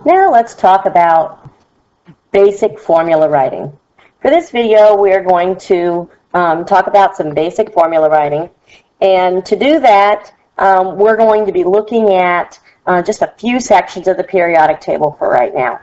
Now let's talk about basic formula writing. For this video, we're going to talk about some basic formula writing. And to do that, we're going to be looking at just a few sections of the periodic table for right now.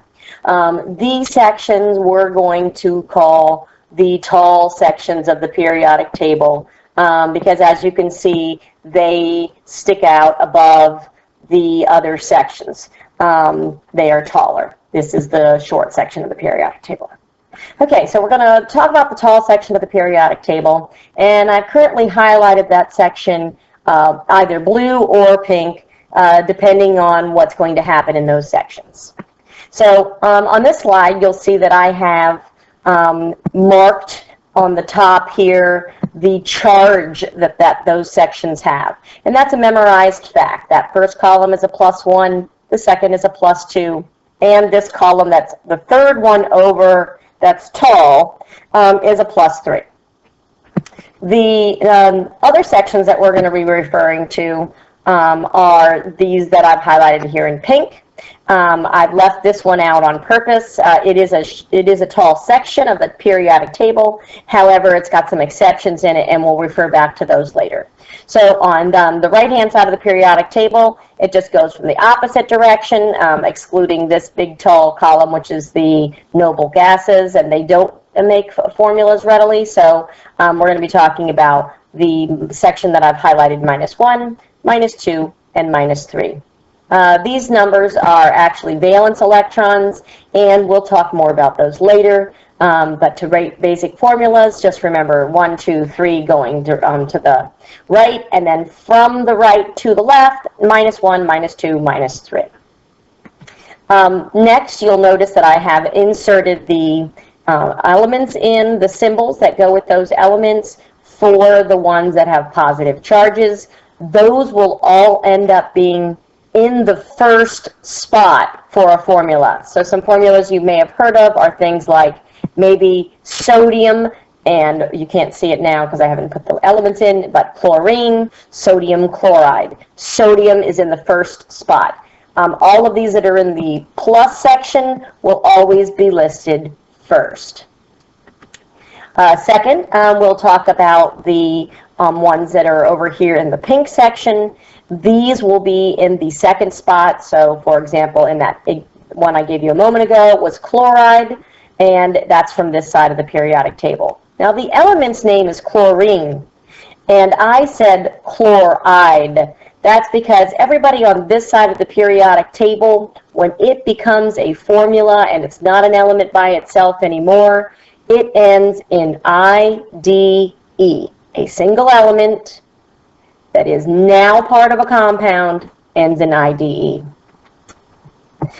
These sections we're going to call the tall sections of the periodic table because, as you can see, they stick out above the other sections. They are taller. This is the short section of the periodic table. Okay, so we're going to talk about the tall section of the periodic table, and I've currently highlighted that section either blue or pink, depending on what's going to happen in those sections. So on this slide, you'll see that I have marked on the top here the charge that those sections have. And that's a memorized fact. That first column is a +1, the second is a +2, and this column, that's the third one over, that's tall, is a +3. The other sections that we're going to be referring to are these that I've highlighted here in pink. I've left this one out on purpose. It is a tall section of the periodic table. However, it's got some exceptions in it, and we'll refer back to those later. So on the right-hand side of the periodic table, it just goes from the opposite direction, excluding this big tall column, which is the noble gases, and they don't make formulas readily. So we're going to be talking about the section that I've highlighted -1, -2, and -3. These numbers are actually valence electrons, and we'll talk more about those later. But to write basic formulas, just remember 1, 2, 3 going to the right, and then from the right to the left, -1, -2, -3. Next, you'll notice that I have inserted the elements in, the symbols that go with those elements for the ones that have positive charges. Those will all end up being in the first spot for a formula. So some formulas you may have heard of are things like maybe sodium, and you can't see it now because I haven't put the elements in, but chlorine, sodium chloride. Sodium is in the first spot. All of these that are in the plus section will always be listed first. Second, we'll talk about the ones that are over here in the pink section. These will be in the second spot. So, for example, in that one I gave you a moment ago was chloride, and that's from this side of the periodic table. Now, the element's name is chlorine, and I said chloride. That's because everybody on this side of the periodic table, when it becomes a formula and it's not an element by itself anymore, it ends in IDE, a single element that is now part of a compound, ends in IDE.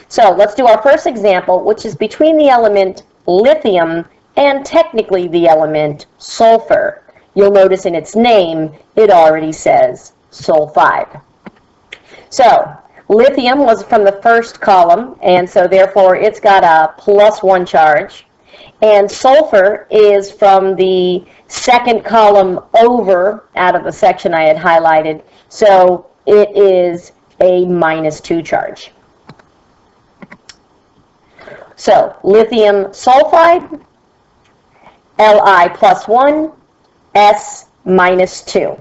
So let's do our first example, which is between the element lithium and technically the element sulfur. You'll notice in its name, it already says sulfide. So lithium was from the first column, and so therefore it's got a +1 charge. And sulfur is from the second column over out of the section I had highlighted, so it is a -2 charge. So lithium sulfide, Li +1, S -2.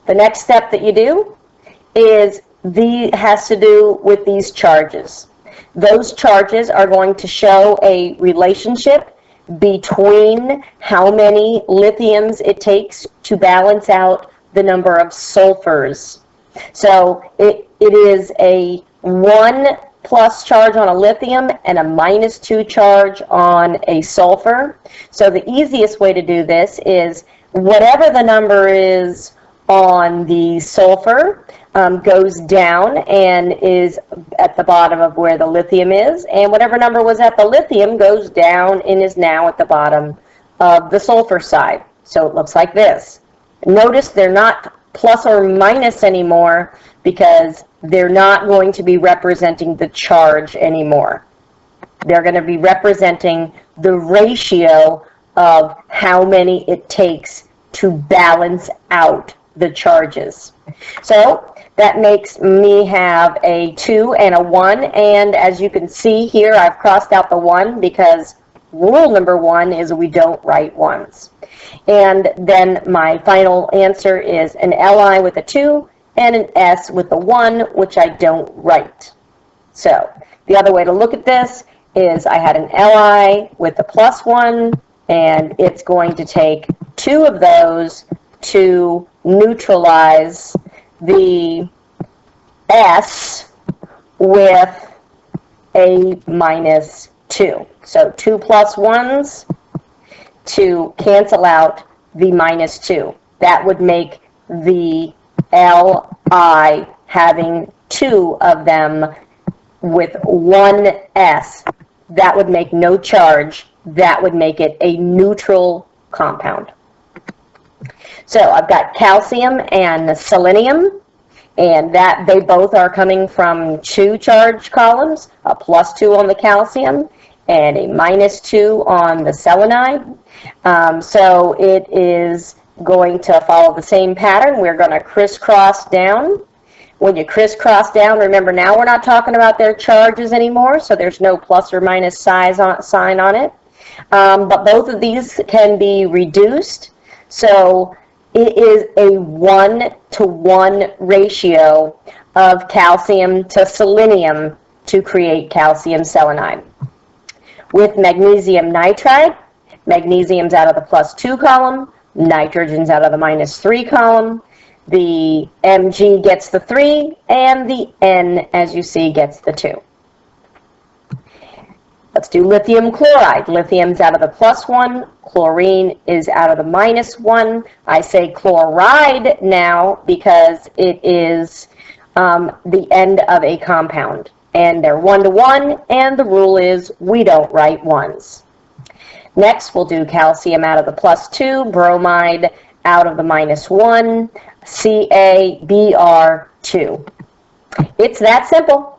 The next step that you do has to do with these charges. Those charges are going to show a relationship between how many lithiums it takes to balance out the number of sulfurs. So it is a 1+ charge on a lithium and a -2 charge on a sulfur. So the easiest way to do this is whatever the number is on the sulfur goes down and is at the bottom of where the lithium is, and whatever number was at the lithium goes down and is now at the bottom of the sulfur side. So it looks like this. Notice they're not plus or minus anymore because they're not going to be representing the charge anymore. They're going to be representing the ratio of how many it takes to balance out the charges. So that makes me have a 2 and a 1, and as you can see here, I've crossed out the 1 because rule number 1 is we don't write 1s. And then my final answer is an Li with a 2 and an S with a 1, which I don't write. So the other way to look at this is I had an Li with a plus 1, and it's going to take 2 of those to neutralize the S with a minus 2. So 2 plus 1s to cancel out the minus 2. That would make the Li having 2 of them with 1 S. That would make no charge. That would make it a neutral compound. So I've got calcium and selenium, and that they both are coming from 2 charge columns, a plus 2 on the calcium and a minus 2 on the selenide. So it is going to follow the same pattern. We're going to crisscross down. When you crisscross down, remember now we're not talking about their charges anymore, so there's no plus or minus sign on it. But both of these can be reduced, so it is a 1-to-1 ratio of calcium to selenium to create calcium selenide. With magnesium nitride, magnesium's out of the plus 2 column, nitrogen's out of the minus 3 column. The Mg gets the 3, and the N, as you see, gets the 2. Let's do lithium chloride. Lithium's out of the plus 1, chlorine is out of the minus 1. I say chloride now because it is the end of a compound. And they're 1-to-1, and the rule is we don't write 1s. Next, we'll do calcium out of the plus 2, bromide out of the minus 1, CaBr2. It's that simple.